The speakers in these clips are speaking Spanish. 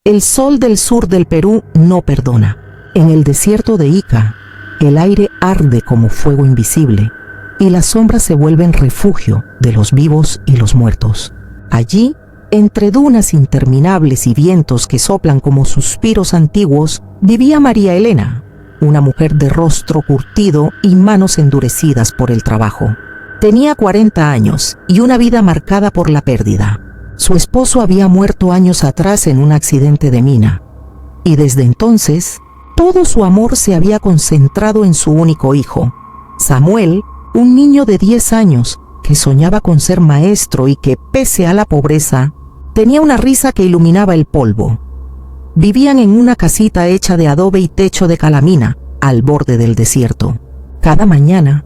El sol del sur del Perú no perdona. En el desierto de Ica, el aire arde como fuego invisible y las sombras se vuelven refugio de los vivos y los muertos. Allí, entre dunas interminables y vientos que soplan como suspiros antiguos, vivía María Elena, una mujer de rostro curtido y manos endurecidas por el trabajo. Tenía 40 años y una vida marcada por la pérdida. Su esposo había muerto años atrás en un accidente de mina, y desde entonces todo su amor se había concentrado en su único hijo, Samuel, un niño de 10 años que soñaba con ser maestro y que, pese a la pobreza, tenía una risa que iluminaba el polvo. Vivían en una casita hecha de adobe y techo de calamina, al borde del desierto. Cada mañana,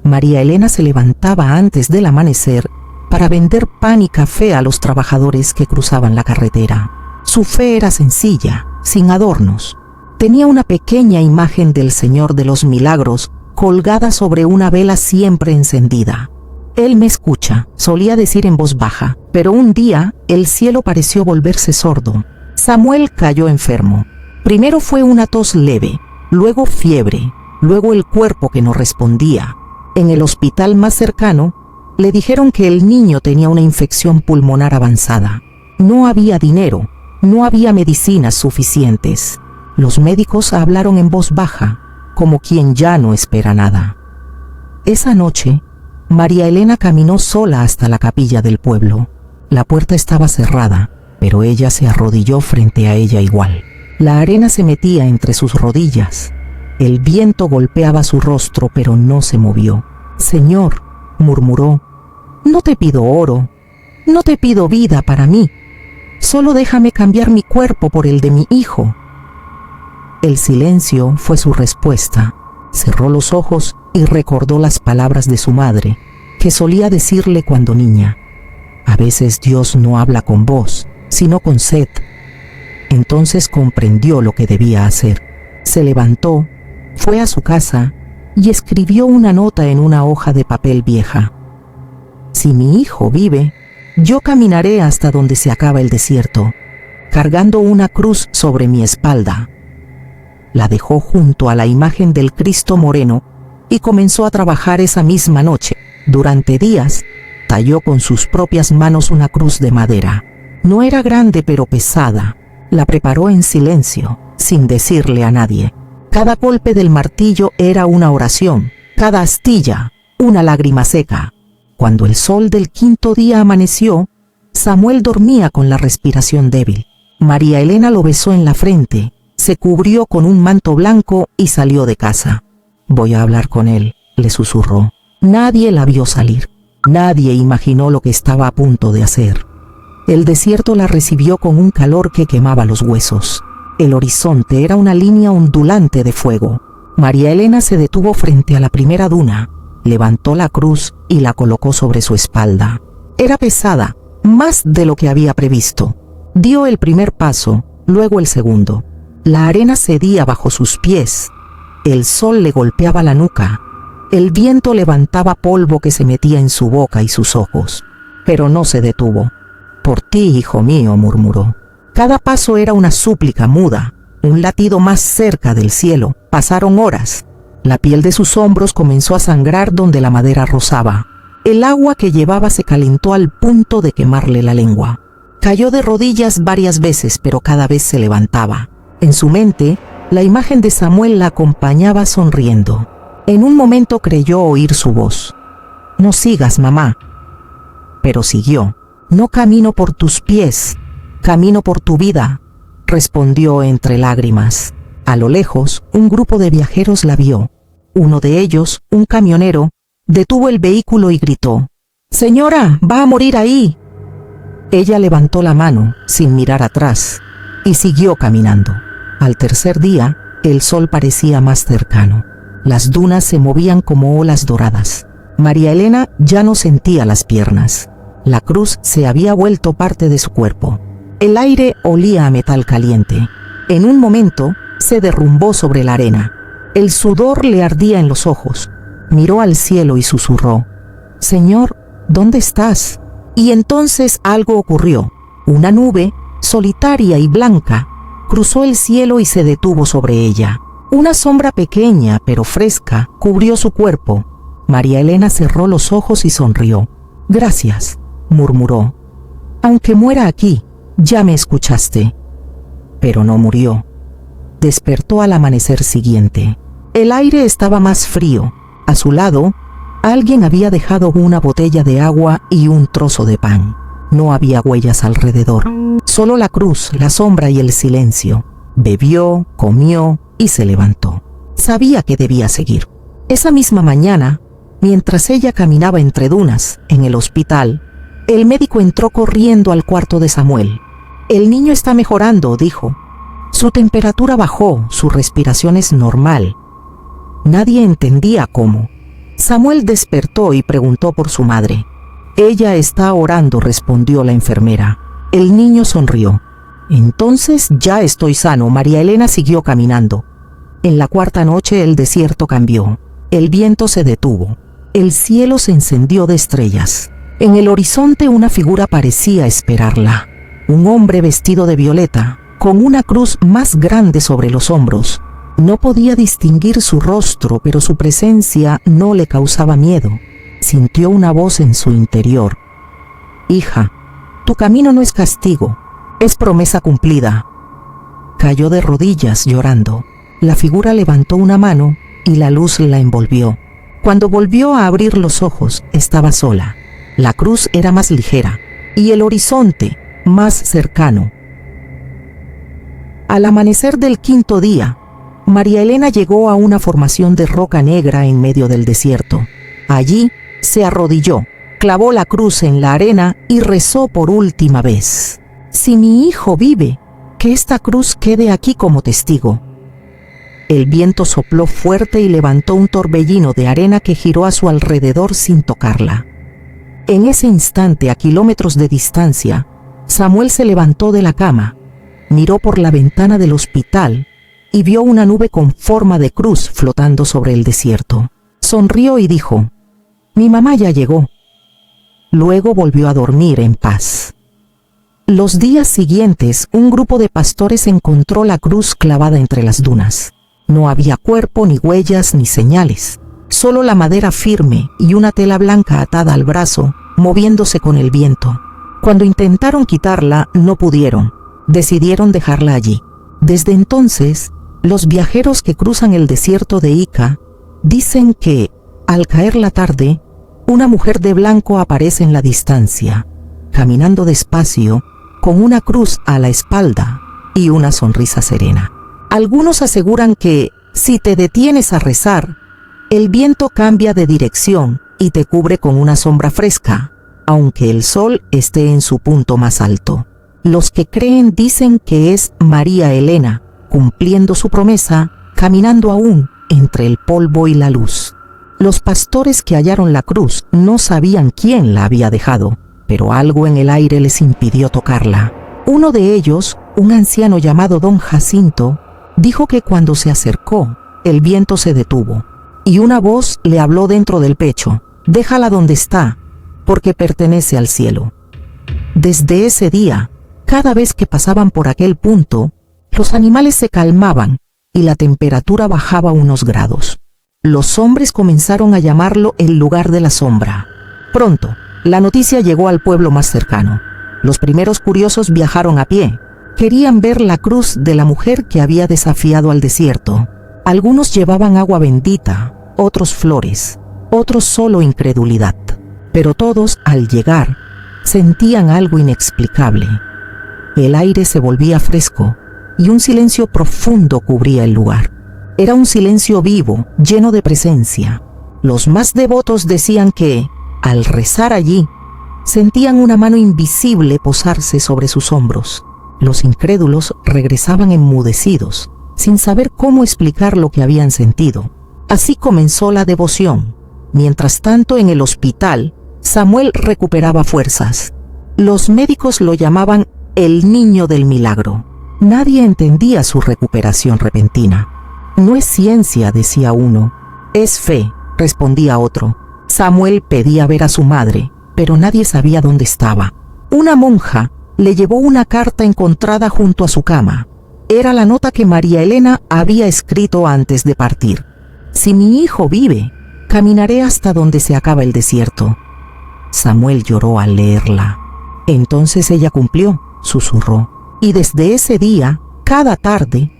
María Elena se levantaba antes del amanecer para vender pan y café a los trabajadores que cruzaban la carretera. Su fe era sencilla, sin adornos. Tenía una pequeña imagen del Señor de los Milagros colgada sobre una vela siempre encendida. «Él me escucha», solía decir en voz baja, pero un día el cielo pareció volverse sordo. Samuel cayó enfermo. Primero fue una tos leve, luego fiebre, luego el cuerpo que no respondía. En el hospital más cercano, le dijeron que el niño tenía una infección pulmonar avanzada. No había dinero, no había medicinas suficientes. Los médicos hablaron en voz baja, como quien ya no espera nada. Esa noche, María Elena caminó sola hasta la capilla del pueblo. La puerta estaba cerrada, pero ella se arrodilló frente a ella igual. La arena se metía entre sus rodillas. El viento golpeaba su rostro, pero no se movió. «Señor», murmuró, «no te pido oro, no te pido vida para mí. Solo déjame cambiar mi cuerpo por el de mi hijo». El silencio fue su respuesta. Cerró los ojos y recordó las palabras de su madre, que solía decirle cuando niña: «A veces Dios no habla con voz, sino con sed». Entonces comprendió lo que debía hacer. Se levantó, fue a su casa y escribió una nota en una hoja de papel vieja. «Si mi hijo vive, yo caminaré hasta donde se acaba el desierto, cargando una cruz sobre mi espalda». La dejó junto a la imagen del Cristo moreno y comenzó a trabajar esa misma noche. Durante días, talló con sus propias manos una cruz de madera. No era grande pero pesada. La preparó en silencio, sin decirle a nadie. Cada golpe del martillo era una oración, cada astilla una lágrima seca. Cuando el sol del quinto día amaneció, Samuel dormía con la respiración débil. María Elena lo besó en la frente, se cubrió con un manto blanco y salió de casa. «Voy a hablar con él», le susurró. Nadie la vio salir. Nadie imaginó lo que estaba a punto de hacer. El desierto la recibió con un calor que quemaba los huesos. El horizonte era una línea ondulante de fuego. María Elena se detuvo frente a la primera duna, levantó la cruz y la colocó sobre su espalda. Era pesada, más de lo que había previsto. Dio el primer paso, luego el segundo. La arena cedía bajo sus pies. El sol le golpeaba la nuca. El viento levantaba polvo que se metía en su boca y sus ojos. Pero no se detuvo. «Por ti, hijo mío», murmuró. Cada paso era una súplica muda, un latido más cerca del cielo. Pasaron horas. La piel de sus hombros comenzó a sangrar donde la madera rozaba. El agua que llevaba se calentó al punto de quemarle la lengua. Cayó de rodillas varias veces, pero cada vez se levantaba. En su mente, la imagen de Samuel la acompañaba sonriendo. En un momento creyó oír su voz. «No sigas, mamá». Pero siguió. «No camino por tus pies, camino por tu vida», respondió entre lágrimas. A lo lejos, un grupo de viajeros la vio. Uno de ellos, un camionero, detuvo el vehículo y gritó: «Señora, va a morir ahí». Ella levantó la mano, sin mirar atrás, y siguió caminando. Al tercer día, el sol parecía más cercano. Las dunas se movían como olas doradas. María Elena ya no sentía las piernas. La cruz se había vuelto parte de su cuerpo. El aire olía a metal caliente. En un momento, se derrumbó sobre la arena. El sudor le ardía en los ojos. Miró al cielo y susurró: «Señor, ¿dónde estás?». Y entonces algo ocurrió. Una nube, solitaria y blanca, cruzó el cielo y se detuvo sobre ella. Una sombra pequeña pero fresca cubrió su cuerpo. María Elena cerró los ojos y sonrió. «Gracias», murmuró. «Aunque muera aquí, ya me escuchaste». Pero no murió. Despertó al amanecer siguiente. El aire estaba más frío. A su lado, alguien había dejado una botella de agua y un trozo de pan. No había huellas alrededor, solo la cruz, la sombra y el silencio. Bebió, comió y se levantó. Sabía que debía seguir. Esa misma mañana, mientras ella caminaba entre dunas en el hospital, el médico entró corriendo al cuarto de Samuel. «El niño está mejorando», dijo. «Su temperatura bajó, su respiración es normal». Nadie entendía cómo. Samuel despertó y preguntó por su madre. «Ella está orando», respondió la enfermera. El niño sonrió. «Entonces ya estoy sano». María Elena siguió caminando. En la cuarta noche el desierto cambió. El viento se detuvo. El cielo se encendió de estrellas. En el horizonte una figura parecía esperarla. Un hombre vestido de violeta, con una cruz más grande sobre los hombros. No podía distinguir su rostro, pero su presencia no le causaba miedo. Sintió una voz en su interior. «Hija, tu camino no es castigo, es promesa cumplida». Cayó de rodillas llorando. La figura levantó una mano y la luz la envolvió. Cuando volvió a abrir los ojos, estaba sola. La cruz era más ligera y el horizonte más cercano. Al amanecer del quinto día, María Elena llegó a una formación de roca negra en medio del desierto. Allí se arrodilló, clavó la cruz en la arena y rezó por última vez. «Si mi hijo vive, que esta cruz quede aquí como testigo». El viento sopló fuerte y levantó un torbellino de arena que giró a su alrededor sin tocarla. En ese instante, a kilómetros de distancia, Samuel se levantó de la cama, miró por la ventana del hospital y vio una nube con forma de cruz flotando sobre el desierto. Sonrió y dijo: «Mi mamá ya llegó». Luego volvió a dormir en paz. Los días siguientes, un grupo de pastores encontró la cruz clavada entre las dunas. No había cuerpo, ni huellas, ni señales. Solo la madera firme y una tela blanca atada al brazo, moviéndose con el viento. Cuando intentaron quitarla, no pudieron. Decidieron dejarla allí. Desde entonces, los viajeros que cruzan el desierto de Ica dicen que, al caer la tarde, una mujer de blanco aparece en la distancia, caminando despacio, con una cruz a la espalda y una sonrisa serena. Algunos aseguran que, si te detienes a rezar, el viento cambia de dirección y te cubre con una sombra fresca, aunque el sol esté en su punto más alto. Los que creen dicen que es María Elena, cumpliendo su promesa, caminando aún entre el polvo y la luz. Los pastores que hallaron la cruz no sabían quién la había dejado, pero algo en el aire les impidió tocarla. Uno de ellos, un anciano llamado Don Jacinto, dijo que cuando se acercó, el viento se detuvo, y una voz le habló dentro del pecho: «Déjala donde está, porque pertenece al cielo». Desde ese día, cada vez que pasaban por aquel punto, los animales se calmaban y la temperatura bajaba unos grados. Los hombres comenzaron a llamarlo el lugar de la sombra. Pronto, la noticia llegó al pueblo más cercano. Los primeros curiosos viajaron a pie. Querían ver la cruz de la mujer que había desafiado al desierto. Algunos llevaban agua bendita, otros flores, otros solo incredulidad. Pero todos, al llegar, sentían algo inexplicable. El aire se volvía fresco y un silencio profundo cubría el lugar. Era un silencio vivo, lleno de presencia. Los más devotos decían que, al rezar allí, sentían una mano invisible posarse sobre sus hombros. Los incrédulos regresaban enmudecidos, sin saber cómo explicar lo que habían sentido. Así comenzó la devoción. Mientras tanto, en el hospital, Samuel recuperaba fuerzas. Los médicos lo llamaban el niño del milagro. Nadie entendía su recuperación repentina. «No es ciencia», decía uno. «Es fe», respondía otro. Samuel pedía ver a su madre, pero nadie sabía dónde estaba. Una monja le llevó una carta encontrada junto a su cama. Era la nota que María Elena había escrito antes de partir. Si mi hijo vive, caminaré hasta donde se acaba el desierto. Samuel lloró al leerla. Entonces ella cumplió, susurró, y desde ese día, cada tarde,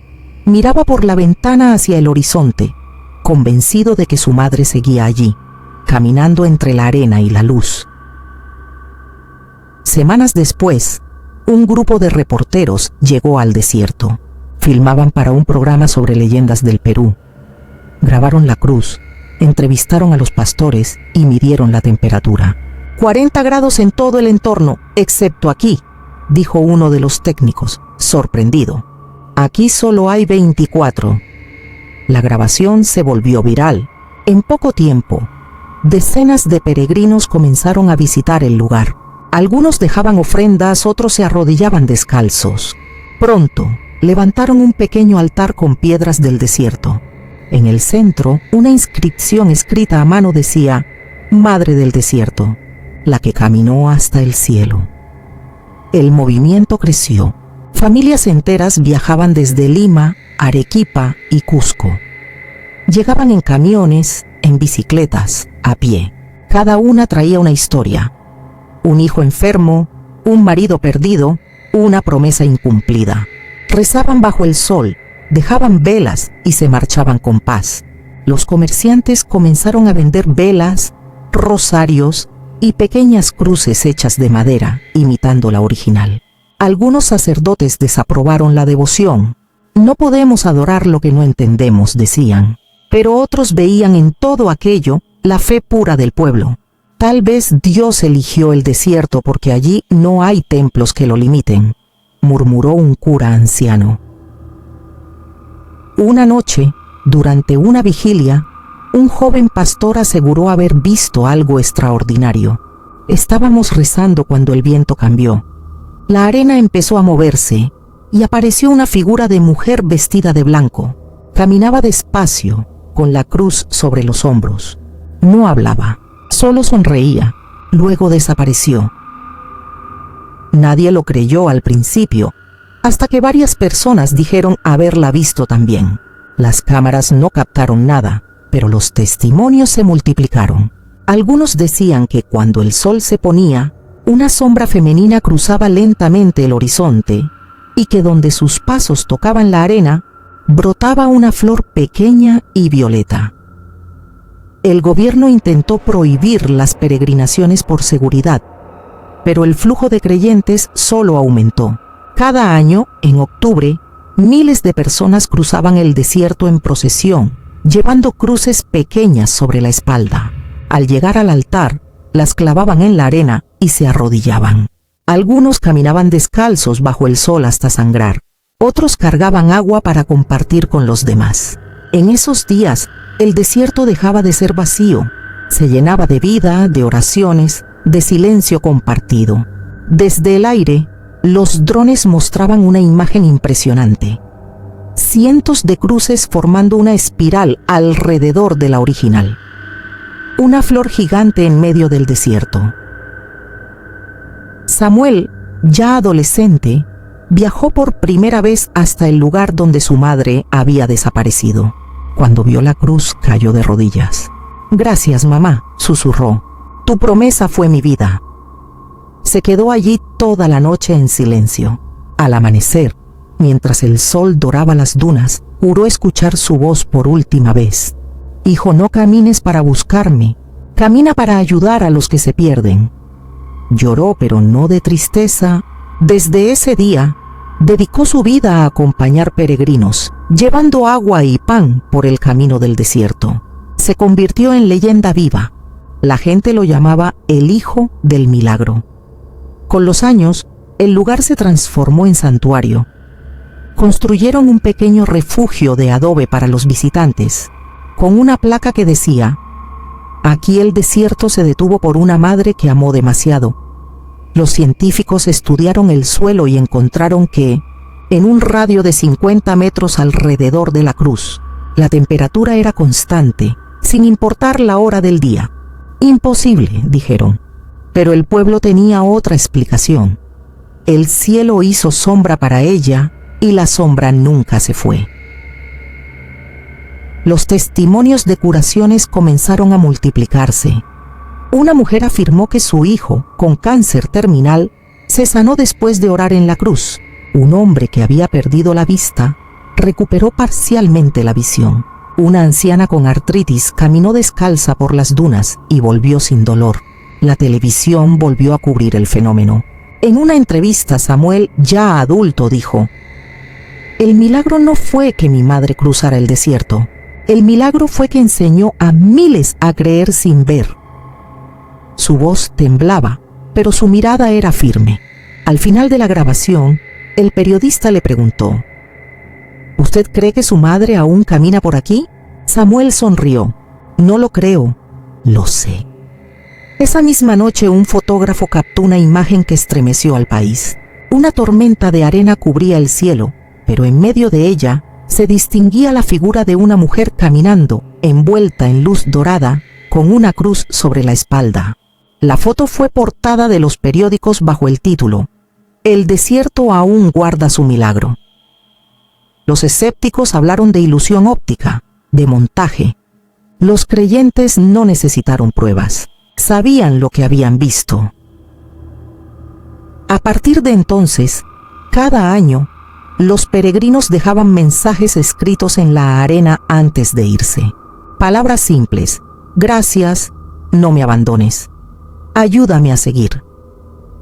miraba por la ventana hacia el horizonte, convencido de que su madre seguía allí, caminando entre la arena y la luz. Semanas después, un grupo de reporteros llegó al desierto. Filmaban para un programa sobre leyendas del Perú. Grabaron la cruz, entrevistaron a los pastores y midieron la temperatura. 40 grados en todo el entorno, excepto aquí, dijo uno de los técnicos, sorprendido. Aquí solo hay 24. La grabación se volvió viral. En poco tiempo, decenas de peregrinos comenzaron a visitar el lugar. Algunos dejaban ofrendas, otros se arrodillaban descalzos. Pronto, levantaron un pequeño altar con piedras del desierto. En el centro, una inscripción escrita a mano decía: Madre del desierto, la que caminó hasta el cielo. El movimiento creció. Familias enteras viajaban desde Lima, Arequipa y Cusco. Llegaban en camiones, en bicicletas, a pie. Cada una traía una historia. Un hijo enfermo, un marido perdido, una promesa incumplida. Rezaban bajo el sol, dejaban velas y se marchaban con paz. Los comerciantes comenzaron a vender velas, rosarios y pequeñas cruces hechas de madera, imitando la original. Algunos sacerdotes desaprobaron la devoción. No podemos adorar lo que no entendemos, decían. Pero otros veían en todo aquello la fe pura del pueblo. Tal vez Dios eligió el desierto porque allí no hay templos que lo limiten, murmuró un cura anciano. Una noche, durante una vigilia, un joven pastor aseguró haber visto algo extraordinario. Estábamos rezando cuando el viento cambió. La arena empezó a moverse y apareció una figura de mujer vestida de blanco. Caminaba despacio, con la cruz sobre los hombros. No hablaba, solo sonreía. Luego desapareció. Nadie lo creyó al principio, hasta que varias personas dijeron haberla visto también. Las cámaras no captaron nada, pero los testimonios se multiplicaron. Algunos decían que cuando el sol se ponía, una sombra femenina cruzaba lentamente el horizonte y que donde sus pasos tocaban la arena, brotaba una flor pequeña y violeta. El gobierno intentó prohibir las peregrinaciones por seguridad, pero el flujo de creyentes solo aumentó. Cada año, en octubre, miles de personas cruzaban el desierto en procesión, llevando cruces pequeñas sobre la espalda. Al llegar al altar, las clavaban en la arena y se arrodillaban. Algunos caminaban descalzos bajo el sol hasta sangrar. Otros cargaban agua para compartir con los demás. En esos días, el desierto dejaba de ser vacío. Se llenaba de vida, de oraciones, de silencio compartido. Desde el aire, los drones mostraban una imagen impresionante. Cientos de cruces formando una espiral alrededor de la original. Una flor gigante en medio del desierto. Samuel, ya adolescente, viajó por primera vez hasta el lugar donde su madre había desaparecido. Cuando vio la cruz, cayó de rodillas. «Gracias, mamá», susurró. «Tu promesa fue mi vida». Se quedó allí toda la noche en silencio. Al amanecer, mientras el sol doraba las dunas, juró escuchar su voz por última vez. «Hijo, no camines para buscarme, camina para ayudar a los que se pierden». Lloró, pero no de tristeza. Desde ese día, dedicó su vida a acompañar peregrinos, llevando agua y pan por el camino del desierto. Se convirtió en leyenda viva. La gente lo llamaba el Hijo del Milagro. Con los años, el lugar se transformó en santuario. Construyeron un pequeño refugio de adobe para los visitantes, con una placa que decía: «Aquí el desierto se detuvo por una madre que amó demasiado». Los científicos estudiaron el suelo y encontraron que, en un radio de 50 metros alrededor de la cruz, la temperatura era constante, sin importar la hora del día. «Imposible», dijeron. Pero el pueblo tenía otra explicación. el cielo hizo sombra para ella y la sombra nunca se fue. Los testimonios de curaciones comenzaron a multiplicarse. Una mujer afirmó que su hijo, con cáncer terminal, se sanó después de orar en la cruz. Un hombre que había perdido la vista recuperó parcialmente la visión. Una anciana con artritis caminó descalza por las dunas y volvió sin dolor. La televisión volvió a cubrir el fenómeno. En una entrevista, Samuel, ya adulto, dijo: «El milagro no fue que mi madre cruzara el desierto. El milagro fue que enseñó a miles a creer sin ver». Su voz temblaba, pero su mirada era firme. Al final de la grabación, el periodista le preguntó: «¿Usted cree que su madre aún camina por aquí?». Samuel sonrió: «No lo creo, lo sé». Esa misma noche un fotógrafo captó una imagen que estremeció al país. Una tormenta de arena cubría el cielo, pero en medio de ella se distinguía la figura de una mujer caminando, envuelta en luz dorada, con una cruz sobre la espalda. La foto fue portada de los periódicos bajo el título: «El desierto aún guarda su milagro». Los escépticos hablaron de ilusión óptica, de montaje. Los creyentes no necesitaron pruebas. Sabían lo que habían visto. A partir de entonces, cada año, los peregrinos dejaban mensajes escritos en la arena antes de irse. Palabras simples: «Gracias, no me abandones. Ayúdame a seguir».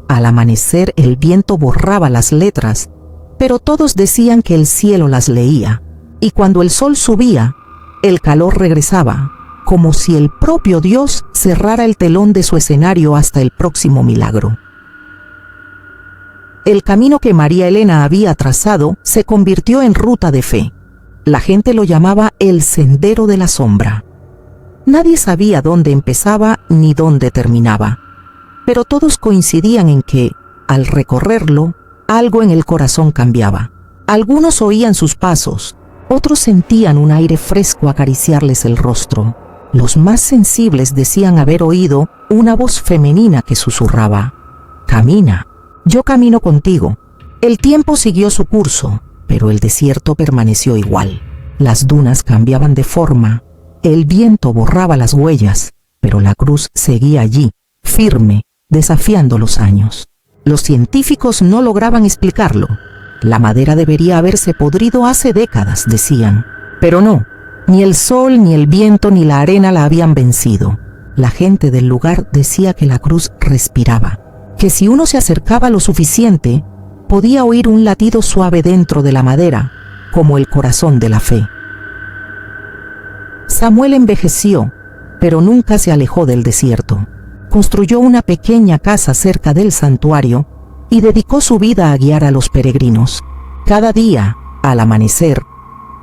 Al amanecer el viento borraba las letras, pero todos decían que el cielo las leía, y cuando el sol subía, el calor regresaba, como si el propio Dios cerrara el telón de su escenario hasta el próximo milagro. El camino que María Elena había trazado se convirtió en ruta de fe. La gente lo llamaba el Sendero de la Sombra. Nadie sabía dónde empezaba ni dónde terminaba, pero todos coincidían en que, al recorrerlo, algo en el corazón cambiaba. Algunos oían sus pasos, otros sentían un aire fresco acariciarles el rostro. Los más sensibles decían haber oído una voz femenina que susurraba: «Camina, yo camino contigo». El tiempo siguió su curso, pero el desierto permaneció igual. Las dunas cambiaban de forma, el viento borraba las huellas, pero la cruz seguía allí, firme, desafiando los años. Los científicos no lograban explicarlo. La madera debería haberse podrido hace décadas, decían, pero no. Ni el sol, ni el viento, ni la arena la habían vencido. La gente del lugar decía que la cruz respiraba, que si uno se acercaba lo suficiente, podía oír un latido suave dentro de la madera, como el corazón de la fe. Samuel envejeció, pero nunca se alejó del desierto. Construyó una pequeña casa cerca del santuario y dedicó su vida a guiar a los peregrinos. Cada día, al amanecer,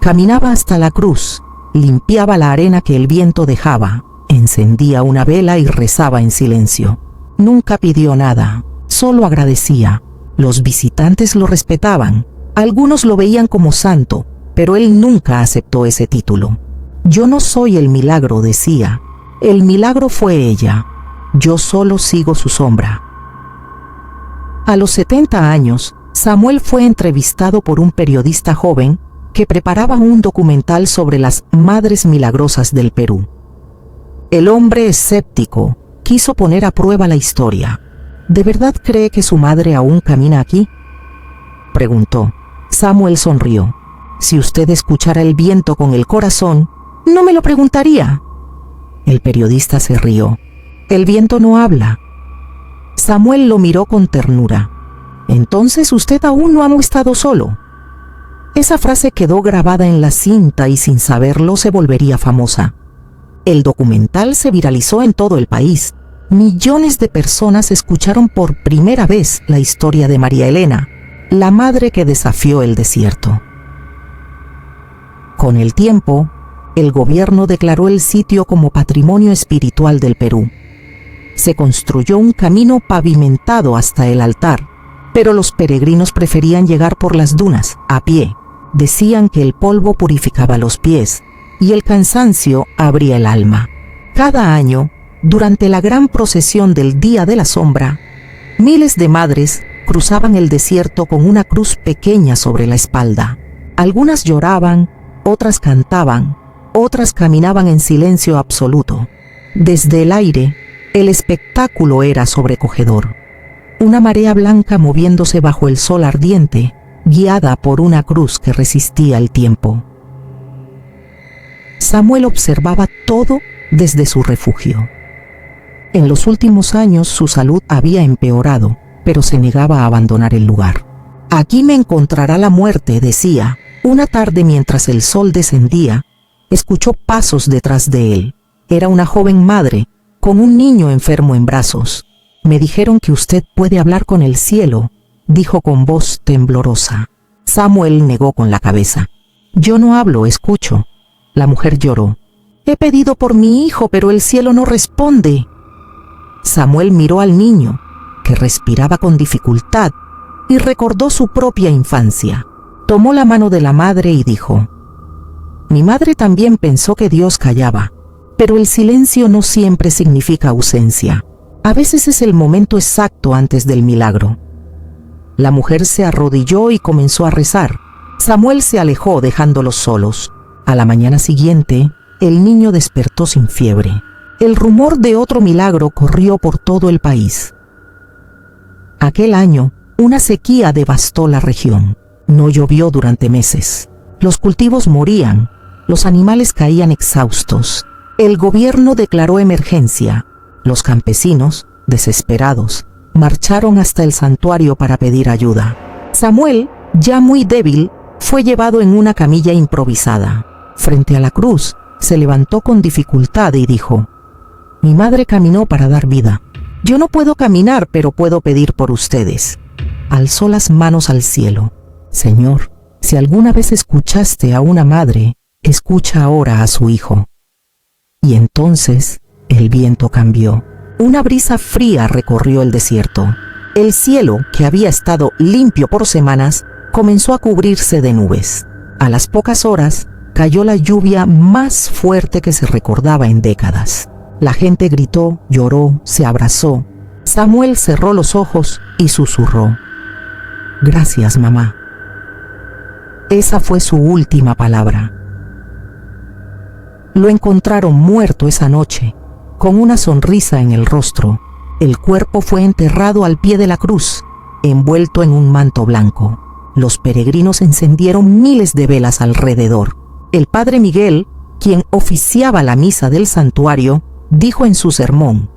caminaba hasta la cruz, limpiaba la arena que el viento dejaba, encendía una vela y rezaba en silencio. Nunca pidió nada, solo agradecía. Los visitantes lo respetaban, algunos lo veían como santo, pero él nunca aceptó ese título. «Yo no soy el milagro», decía, «el milagro fue ella, yo solo sigo su sombra». A los 70 años, Samuel fue entrevistado por un periodista joven que preparaba un documental sobre las Madres Milagrosas del Perú. El hombre escéptico quiso poner a prueba la historia. ¿De verdad cree que su madre aún camina aquí?, preguntó. Samuel sonrió. «Si usted escuchara el viento con el corazón, ¿no me lo preguntaría?». El periodista se rió. «El viento no habla». Samuel lo miró con ternura. «Entonces usted aún no ha estado solo». Esa frase quedó grabada en la cinta y sin saberlo se volvería famosa. El documental se viralizó en todo el país. Millones de personas escucharon por primera vez la historia de María Elena, la madre que desafió el desierto. Con el tiempo, el gobierno declaró el sitio como Patrimonio Espiritual del Perú. Se construyó un camino pavimentado hasta el altar, pero los peregrinos preferían llegar por las dunas, a pie. Decían que el polvo purificaba los pies y el cansancio abría el alma. Cada año, durante la gran procesión del Día de la Sombra, miles de madres cruzaban el desierto con una cruz pequeña sobre la espalda. Algunas lloraban, otras cantaban, otras caminaban en silencio absoluto. Desde el aire, el espectáculo era sobrecogedor. Una marea blanca moviéndose bajo el sol ardiente, guiada por una cruz que resistía el tiempo. Samuel observaba todo desde su refugio. En los últimos años su salud había empeorado, pero se negaba a abandonar el lugar. «Aquí me encontrará la muerte», decía. Una tarde, mientras el sol descendía, escuchó pasos detrás de él. Era una joven madre, con un niño enfermo en brazos. «Me dijeron que usted puede hablar con el cielo», dijo con voz temblorosa. Samuel negó con la cabeza. «Yo no hablo, escucho». La mujer lloró. «He pedido por mi hijo, pero el cielo no responde». Samuel miró al niño, que respiraba con dificultad, y recordó su propia infancia. Tomó la mano de la madre y dijo: «Mi madre también pensó que Dios callaba, pero el silencio no siempre significa ausencia. A veces es el momento exacto antes del milagro». La mujer se arrodilló y comenzó a rezar. Samuel se alejó dejándolos solos. A la mañana siguiente, el niño despertó sin fiebre. El rumor de otro milagro corrió por todo el país. Aquel año, una sequía devastó la región. No llovió durante meses. Los cultivos morían, los animales caían exhaustos. El gobierno declaró emergencia. Los campesinos, desesperados, marcharon hasta el santuario para pedir ayuda. Samuel, ya muy débil, fue llevado en una camilla improvisada. Frente a la cruz, se levantó con dificultad y dijo: «Mi madre caminó para dar vida. Yo no puedo caminar, pero puedo pedir por ustedes». Alzó las manos al cielo. «Señor, si alguna vez escuchaste a una madre, escucha ahora a su hijo». Y entonces el viento cambió. Una brisa fría recorrió el desierto. El cielo, que había estado limpio por semanas, comenzó a cubrirse de nubes. A las pocas horas, cayó la lluvia más fuerte que se recordaba en décadas. La gente gritó, lloró, se abrazó. Samuel cerró los ojos y susurró: «Gracias, mamá». Esa fue su última palabra. Lo encontraron muerto esa noche, con una sonrisa en el rostro. El cuerpo fue enterrado al pie de la cruz, envuelto en un manto blanco. Los peregrinos encendieron miles de velas alrededor. El padre Miguel, quien oficiaba la misa del santuario, dijo en su sermón: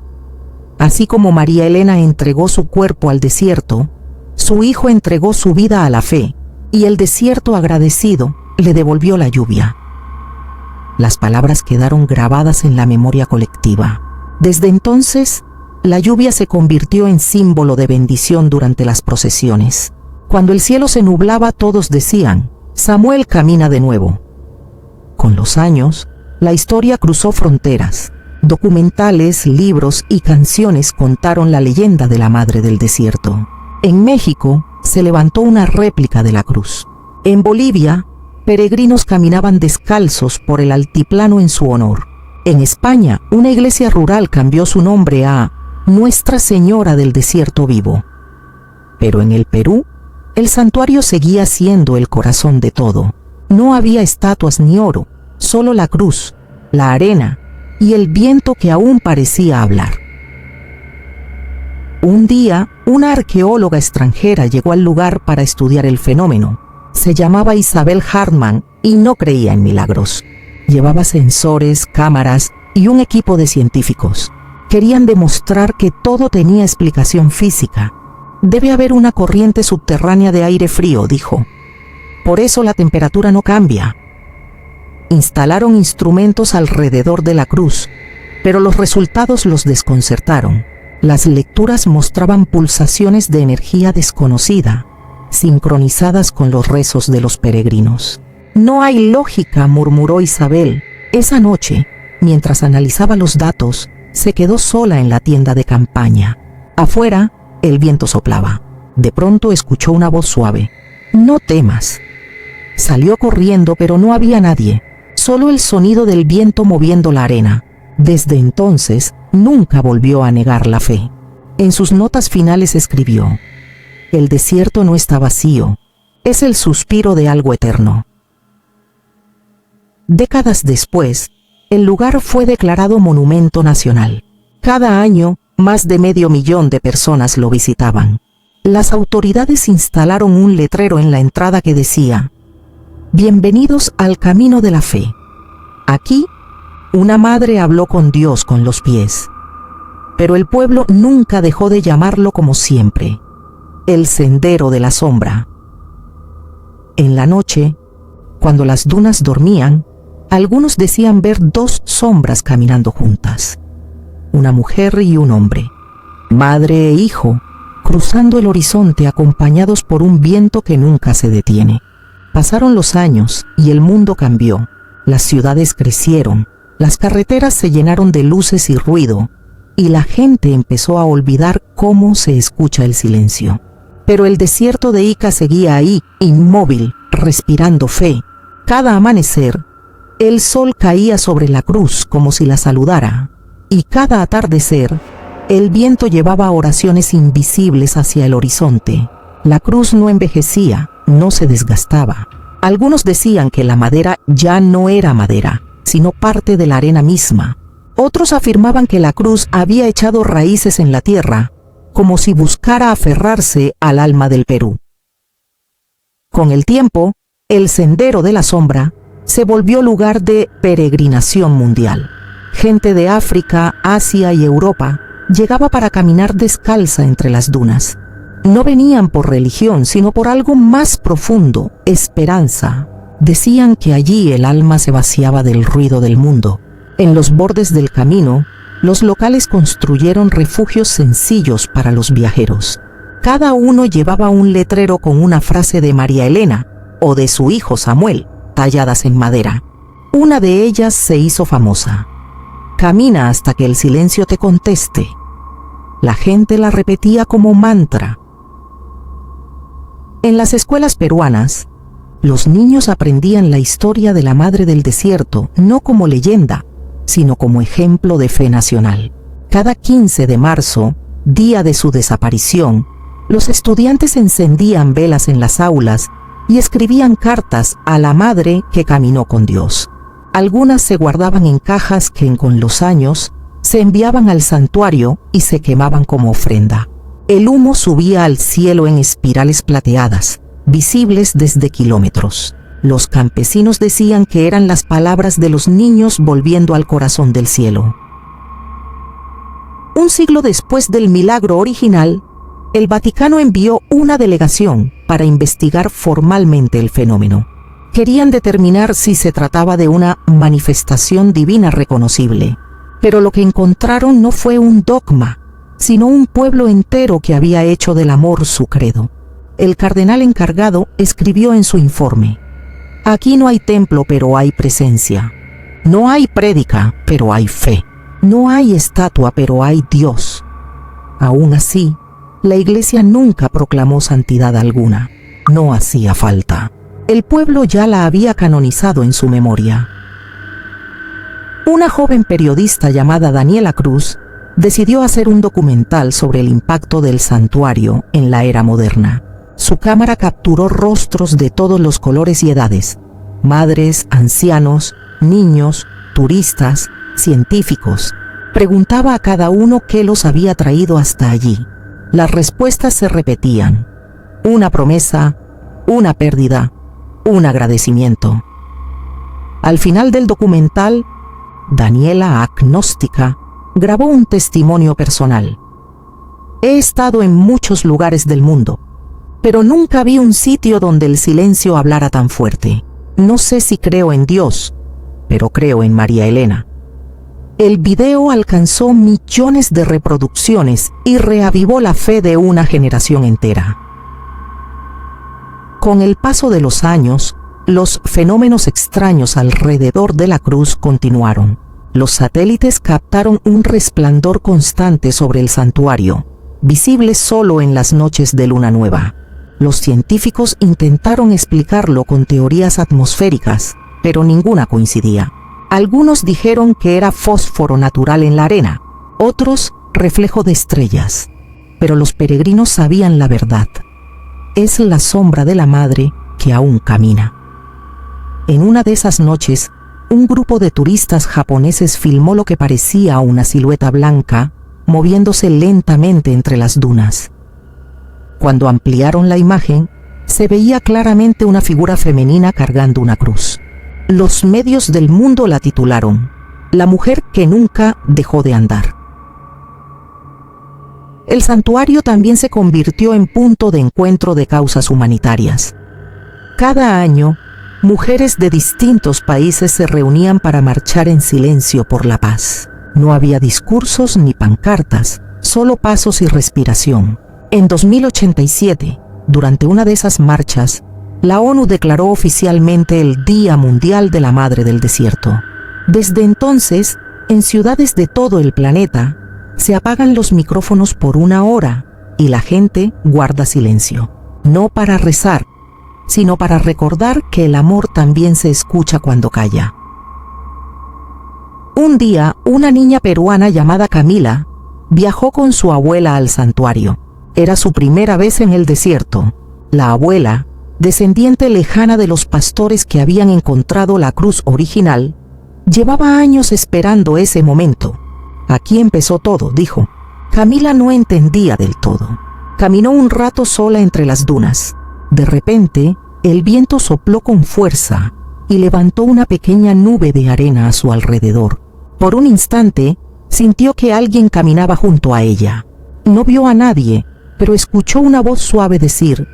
«Así como María Elena entregó su cuerpo al desierto, su hijo entregó su vida a la fe, y el desierto agradecido le devolvió la lluvia». Las palabras quedaron grabadas en la memoria colectiva. Desde entonces, la lluvia se convirtió en símbolo de bendición durante las procesiones. Cuando el cielo se nublaba, todos decían: «Samuel camina de nuevo». Con los años, la historia cruzó fronteras. Documentales, libros y canciones contaron la leyenda de la Madre del Desierto. En México se levantó una réplica de la cruz. En Bolivia, peregrinos caminaban descalzos por el altiplano en su honor. En España, una iglesia rural cambió su nombre a Nuestra Señora del Desierto Vivo. Pero en el Perú, el santuario seguía siendo el corazón de todo. No había estatuas ni oro, solo la cruz, la arena y el viento que aún parecía hablar. Un día, una arqueóloga extranjera llegó al lugar para estudiar el fenómeno. Se llamaba Isabel Hartmann y no creía en milagros. Llevaba sensores, cámaras y un equipo de científicos. Querían demostrar que todo tenía explicación física. «Debe haber una corriente subterránea de aire frío», dijo. «Por eso la temperatura no cambia». Instalaron instrumentos alrededor de la cruz, pero los resultados los desconcertaron. Las lecturas mostraban pulsaciones de energía desconocida, sincronizadas con los rezos de los peregrinos. «No hay lógica», murmuró Isabel. Esa noche, mientras analizaba los datos, se quedó sola en la tienda de campaña. Afuera, el viento soplaba. De pronto escuchó una voz suave: «No temas». Salió corriendo, pero no había nadie, solo el sonido del viento moviendo la arena. Desde entonces, nunca volvió a negar la fe. En sus notas finales escribió: El desierto no está vacío, es el suspiro de algo eterno. Décadas después, el lugar fue declarado monumento nacional. Cada año, más de 500,000 de personas lo visitaban. Las autoridades instalaron un letrero en la entrada que decía: «Bienvenidos al camino de la fe. Aquí, una madre habló con Dios con los pies». Pero el pueblo nunca dejó de llamarlo como siempre: el Sendero de la Sombra. En la noche, cuando las dunas dormían, algunos decían ver 2 sombras caminando juntas, una mujer y un hombre, madre e hijo, cruzando el horizonte acompañados por un viento que nunca se detiene. Pasaron los años y el mundo cambió. Las ciudades crecieron, las carreteras se llenaron de luces y ruido, y la gente empezó a olvidar cómo se escucha el silencio. Pero el desierto de Ica seguía ahí, inmóvil, respirando fe. Cada amanecer, el sol caía sobre la cruz como si la saludara, y cada atardecer, el viento llevaba oraciones invisibles hacia el horizonte. La cruz no envejecía, no se desgastaba. Algunos decían que la madera ya no era madera, sino parte de la arena misma. Otros afirmaban que la cruz había echado raíces en la tierra, como si buscara aferrarse al alma del Perú. Con el tiempo, el Sendero de la Sombra se volvió lugar de peregrinación mundial. Gente de África, Asia y Europa llegaba para caminar descalza entre las dunas. No venían por religión, sino por algo más profundo: esperanza. Decían que allí el alma se vaciaba del ruido del mundo. En los bordes del camino, los locales construyeron refugios sencillos para los viajeros. Cada uno llevaba un letrero con una frase de María Elena o de su hijo Samuel, talladas en madera. Una de ellas se hizo famosa: «Camina hasta que el silencio te conteste». La gente la repetía como mantra. En las escuelas peruanas, los niños aprendían la historia de la Madre del Desierto no como leyenda, sino como ejemplo de fe nacional. Cada 15 de marzo, día de su desaparición, los estudiantes encendían velas en las aulas y escribían cartas a la Madre que caminó con Dios. Algunas se guardaban en cajas que con los años se enviaban al santuario y se quemaban como ofrenda. El humo subía al cielo en espirales plateadas, visibles desde kilómetros. Los campesinos decían que eran las palabras de los niños volviendo al corazón del cielo. Un siglo después del milagro original, el Vaticano envió una delegación para investigar formalmente el fenómeno. Querían determinar si se trataba de una manifestación divina reconocible. Pero lo que encontraron no fue un dogma, sino un pueblo entero que había hecho del amor su credo. El cardenal encargado escribió en su informe: «Aquí no hay templo, pero hay presencia. No hay prédica, pero hay fe. No hay estatua, pero hay Dios». Aún así, la Iglesia nunca proclamó santidad alguna. No hacía falta. El pueblo ya la había canonizado en su memoria. Una joven periodista llamada Daniela Cruz decidió hacer un documental sobre el impacto del santuario en la era moderna. Su cámara capturó rostros de todos los colores y edades: madres, ancianos, niños, turistas, científicos. Preguntaba a cada uno qué los había traído hasta allí. Las respuestas se repetían: una promesa, una pérdida, un agradecimiento. Al final del documental, Daniela, agnóstica, grabó un testimonio personal: «He estado en muchos lugares del mundo, pero nunca vi un sitio donde el silencio hablara tan fuerte. No sé si creo en Dios, pero creo en María Elena». El video alcanzó millones de reproducciones y reavivó la fe de una generación entera. Con el paso de los años, los fenómenos extraños alrededor de la cruz continuaron. Los satélites captaron un resplandor constante sobre el santuario, visible solo en las noches de luna nueva. Los científicos intentaron explicarlo con teorías atmosféricas, pero ninguna coincidía. Algunos dijeron que era fósforo natural en la arena, otros reflejo de estrellas. Pero los peregrinos sabían la verdad. es la sombra de la madre que aún camina. En una de esas noches, un grupo de turistas japoneses filmó lo que parecía una silueta blanca moviéndose lentamente entre las dunas. Cuando ampliaron la imagen, se veía claramente una figura femenina cargando una cruz. Los medios del mundo la titularon "La mujer que nunca dejó de andar". El santuario también se convirtió en punto de encuentro de causas humanitarias. Cada año, mujeres de distintos países se reunían para marchar en silencio por la paz. No había discursos ni pancartas, solo pasos y respiración. En 2087, durante una de esas marchas, la ONU declaró oficialmente el Día Mundial de la Madre del Desierto. Desde entonces, en ciudades de todo el planeta, se apagan los micrófonos por 1 hora y la gente guarda silencio. No para rezar, sino para recordar que el amor también se escucha cuando calla. Un día, una niña peruana llamada Camila viajó con su abuela al santuario. Era su primera vez en el desierto. La abuela, descendiente lejana de los pastores que habían encontrado la cruz original, llevaba años esperando ese momento. Aquí empezó todo, dijo. Camila no entendía del todo. Caminó un rato sola entre las dunas. De repente, el viento sopló con fuerza y levantó una pequeña nube de arena a su alrededor. Por un instante, sintió que alguien caminaba junto a ella. No vio a nadie, pero escuchó una voz suave decir: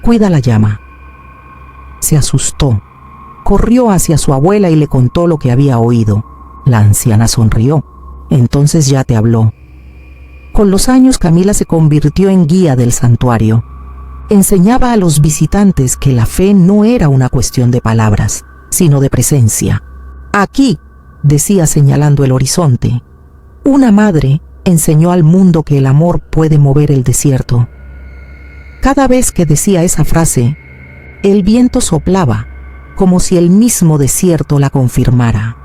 «Cuida la llama». Se asustó. Corrió hacia su abuela y le contó lo que había oído. La anciana sonrió. «Entonces ya te habló». Con los años, Camila se convirtió en guía del santuario. Enseñaba a los visitantes que la fe no era una cuestión de palabras, sino de presencia. «Aquí», decía señalando el horizonte, «una madre enseñó al mundo que el amor puede mover el desierto». Cada vez que decía esa frase, el viento soplaba, como si el mismo desierto la confirmara.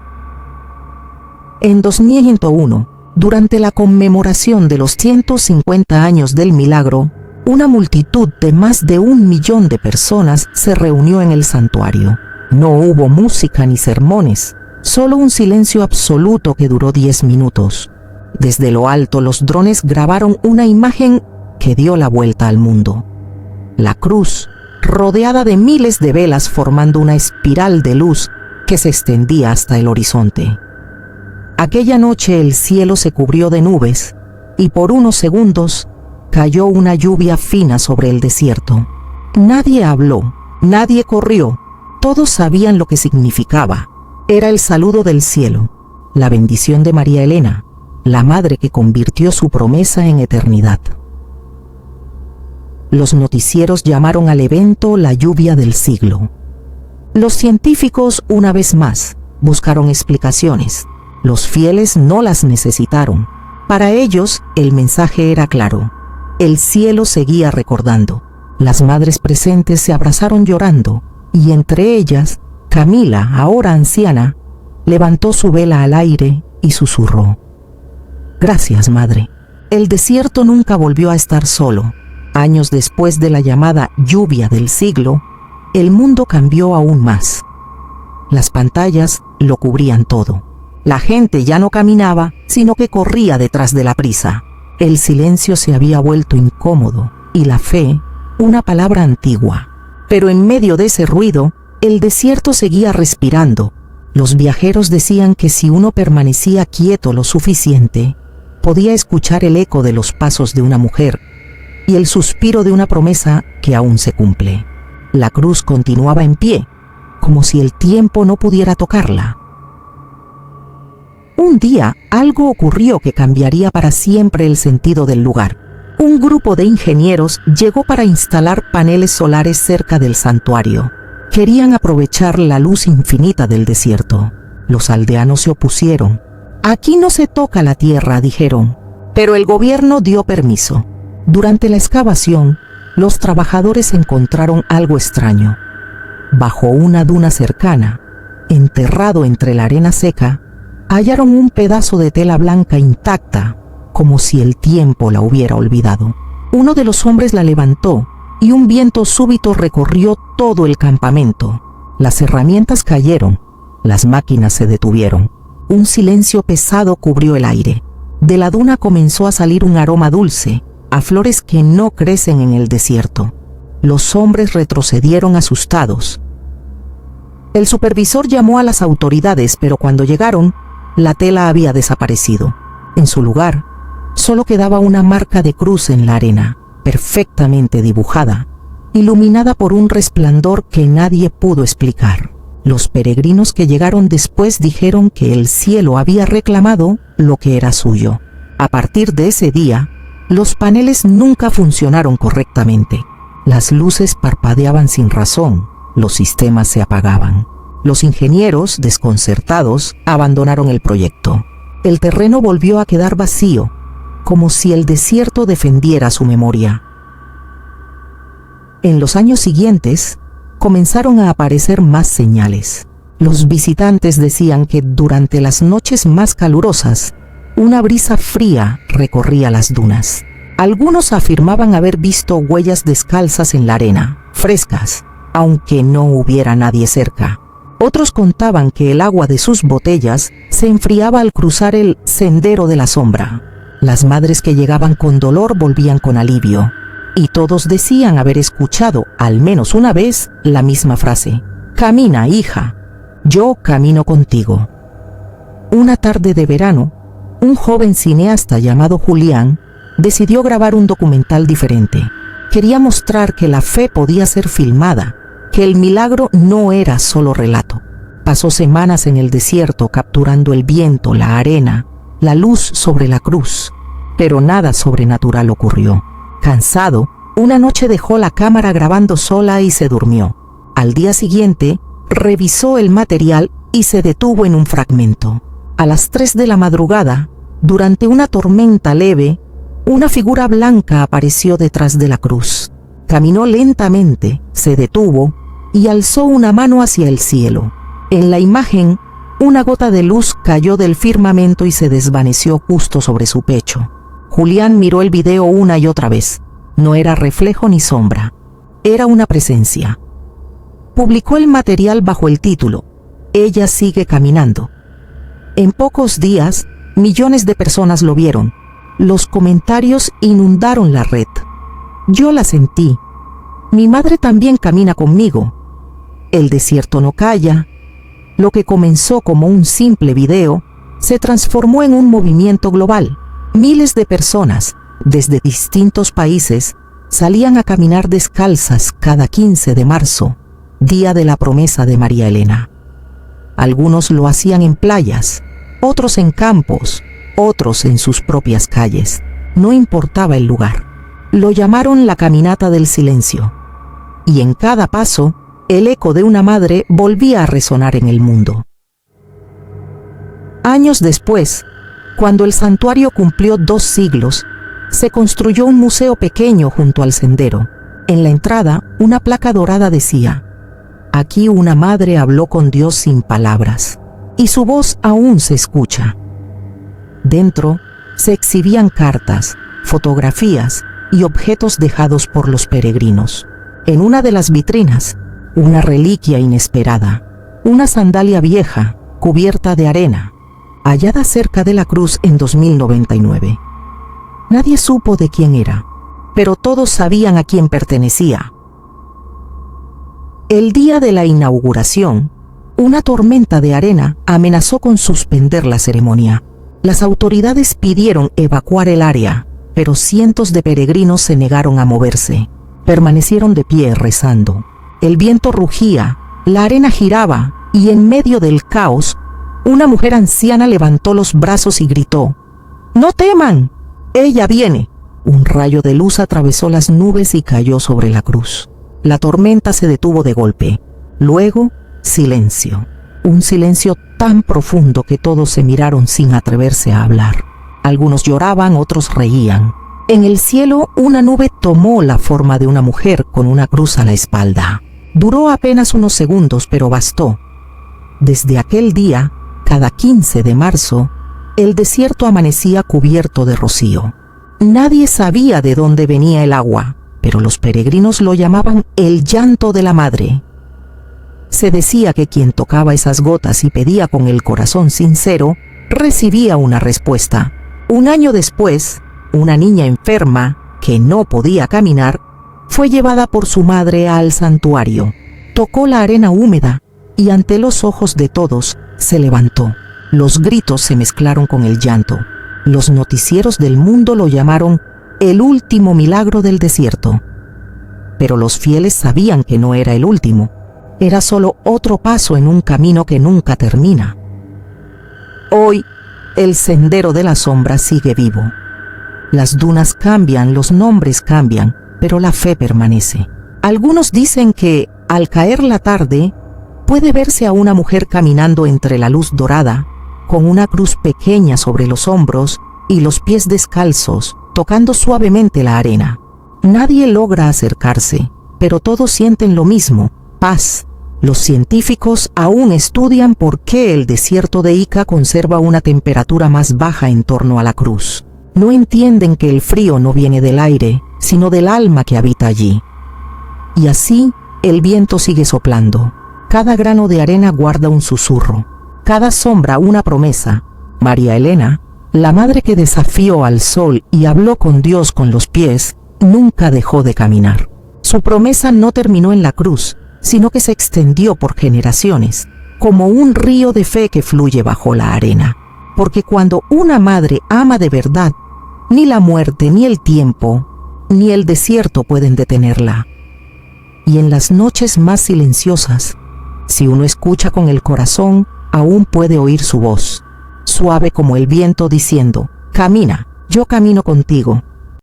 En 2001, durante la conmemoración de los 150 años del milagro, una multitud de más de 1 millón de personas se reunió en el santuario. No hubo música ni sermones, solo un silencio absoluto que duró 10 minutos. Desde lo alto, los drones grabaron una imagen que dio la vuelta al mundo. La cruz, rodeada de miles de velas formando una espiral de luz que se extendía hasta el horizonte. Aquella noche el cielo se cubrió de nubes y por unos segundos cayó una lluvia fina sobre el desierto. Nadie habló, nadie corrió, todos sabían lo que significaba. Era el saludo del cielo, la bendición de María Elena, la madre que convirtió su promesa en eternidad. Los noticieros llamaron al evento la lluvia del siglo. Los científicos, una vez más, buscaron explicaciones. Los fieles no las necesitaron. Para ellos, el mensaje era claro. El cielo seguía recordando. Las madres presentes se abrazaron llorando, y entre ellas, Camila, ahora anciana, levantó su vela al aire y susurró: «Gracias, madre». El desierto nunca volvió a estar solo. Años después de la llamada lluvia del siglo, el mundo cambió aún más. Las pantallas lo cubrían todo. La gente ya no caminaba, sino que corría detrás de la prisa. El silencio se había vuelto incómodo y la fe, una palabra antigua. Pero en medio de ese ruido, el desierto seguía respirando. Los viajeros decían que si uno permanecía quieto lo suficiente, podía escuchar el eco de los pasos de una mujer y el suspiro de una promesa que aún se cumple. La cruz continuaba en pie, como si el tiempo no pudiera tocarla. Un día, algo ocurrió que cambiaría para siempre el sentido del lugar. Un grupo de ingenieros llegó para instalar paneles solares cerca del santuario. Querían aprovechar la luz infinita del desierto. Los aldeanos se opusieron. «Aquí no se toca la tierra», dijeron, pero el gobierno dio permiso. Durante la excavación, los trabajadores encontraron algo extraño. Bajo una duna cercana, enterrado entre la arena seca, hallaron un pedazo de tela blanca intacta, como si el tiempo la hubiera olvidado. Uno de los hombres la levantó y un viento súbito recorrió todo el campamento. Las herramientas cayeron, las máquinas se detuvieron. Un silencio pesado cubrió el aire. De la duna comenzó a salir un aroma dulce, a flores que no crecen en el desierto. Los hombres retrocedieron asustados. El supervisor llamó a las autoridades, pero cuando llegaron, la tela había desaparecido. En su lugar, solo quedaba una marca de cruz en la arena, perfectamente dibujada, iluminada por un resplandor que nadie pudo explicar. Los peregrinos que llegaron después dijeron que el cielo había reclamado lo que era suyo. A partir de ese día, los paneles nunca funcionaron correctamente. Las luces parpadeaban sin razón, los sistemas se apagaban. Los ingenieros, desconcertados, abandonaron el proyecto. El terreno volvió a quedar vacío, como si el desierto defendiera su memoria. En los años siguientes, comenzaron a aparecer más señales. Los visitantes decían que durante las noches más calurosas, una brisa fría recorría las dunas. Algunos afirmaban haber visto huellas descalzas en la arena, frescas, aunque no hubiera nadie cerca. Otros contaban que el agua de sus botellas se enfriaba al cruzar el sendero de la sombra. Las madres que llegaban con dolor volvían con alivio, y todos decían haber escuchado, al menos una vez, la misma frase: «Camina, hija, yo camino contigo». Una tarde de verano, un joven cineasta llamado Julián decidió grabar un documental diferente. Quería mostrar que la fe podía ser filmada, que el milagro no era solo relato. Pasó semanas en el desierto capturando el viento, la arena, la luz sobre la cruz, pero nada sobrenatural ocurrió. Cansado, una noche dejó la cámara grabando sola y se durmió. Al día siguiente, revisó el material y se detuvo en un fragmento. A las 3 de la madrugada, durante una tormenta leve, una figura blanca apareció detrás de la cruz. Caminó lentamente, se detuvo y alzó una mano hacia el cielo. En la imagen, una gota de luz cayó del firmamento y se desvaneció justo sobre su pecho. Julián miró el video una y otra vez. No era reflejo ni sombra, era una presencia. Publicó el material bajo el título «Ella sigue caminando». En pocos días, millones de personas lo vieron. Los comentarios inundaron la red. Yo la sentí. Mi madre también camina conmigo. El desierto no calla. Lo que comenzó como un simple video se transformó en un movimiento global. Miles de personas, desde distintos países, salían a caminar descalzas cada 15 de marzo, día de la promesa de María Elena. Algunos lo hacían en playas, otros en campos, otros en sus propias calles. No importaba el lugar. Lo llamaron la Caminata del Silencio. Y en cada paso, el eco de una madre volvía a resonar en el mundo. Años después, cuando el santuario cumplió 2 siglos, se construyó un museo pequeño junto al sendero. En la entrada, una placa dorada decía: «Aquí una madre habló con Dios sin palabras, y su voz aún se escucha». Dentro, se exhibían cartas, fotografías y objetos dejados por los peregrinos. En una de las vitrinas, una reliquia inesperada, una sandalia vieja, cubierta de arena, hallada cerca de la cruz en 2099. Nadie supo de quién era, pero todos sabían a quién pertenecía. El día de la inauguración, una tormenta de arena amenazó con suspender la ceremonia. Las autoridades pidieron evacuar el área, pero cientos de peregrinos se negaron a moverse. Permanecieron de pie rezando. El viento rugía, la arena giraba, y en medio del caos, una mujer anciana levantó los brazos y gritó: «¡No teman! ¡Ella viene!». Un rayo de luz atravesó las nubes y cayó sobre la cruz. La tormenta se detuvo de golpe. Luego, silencio. Un silencio tan profundo que todos se miraron sin atreverse a hablar. Algunos lloraban, otros reían. En el cielo, una nube tomó la forma de una mujer con una cruz a la espalda. Duró apenas unos segundos, pero bastó. Desde aquel día, cada 15 de marzo, el desierto amanecía cubierto de rocío. Nadie sabía de dónde venía el agua, pero los peregrinos lo llamaban el llanto de la madre. Se decía que quien tocaba esas gotas y pedía con el corazón sincero, recibía una respuesta. Un año después, una niña enferma, que no podía caminar, fue llevada por su madre al santuario. Tocó la arena húmeda y ante los ojos de todos se levantó. Los gritos se mezclaron con el llanto. Los noticieros del mundo lo llamaron el último milagro del desierto. Pero los fieles sabían que no era el último. Era solo otro paso en un camino que nunca termina. Hoy, el sendero de la sombra sigue vivo. Las dunas cambian, los nombres cambian, pero la fe permanece. Algunos dicen que, al caer la tarde, puede verse a una mujer caminando entre la luz dorada, con una cruz pequeña sobre los hombros y los pies descalzos, tocando suavemente la arena. Nadie logra acercarse, pero todos sienten lo mismo, paz. Los científicos aún estudian por qué el desierto de Ica conserva una temperatura más baja en torno a la cruz. No entienden que el frío no viene del aire, sino del alma que habita allí. Y así, el viento sigue soplando. Cada grano de arena guarda un susurro. Cada sombra una promesa. María Elena, la madre que desafió al sol y habló con Dios con los pies, nunca dejó de caminar. Su promesa no terminó en la cruz, sino que se extendió por generaciones, como un río de fe que fluye bajo la arena. Porque cuando una madre ama de verdad, ni la muerte, ni el tiempo, ni el desierto pueden detenerla. Y en las noches más silenciosas, si uno escucha con el corazón, aún puede oír su voz, suave como el viento diciendo: camina, yo camino contigo.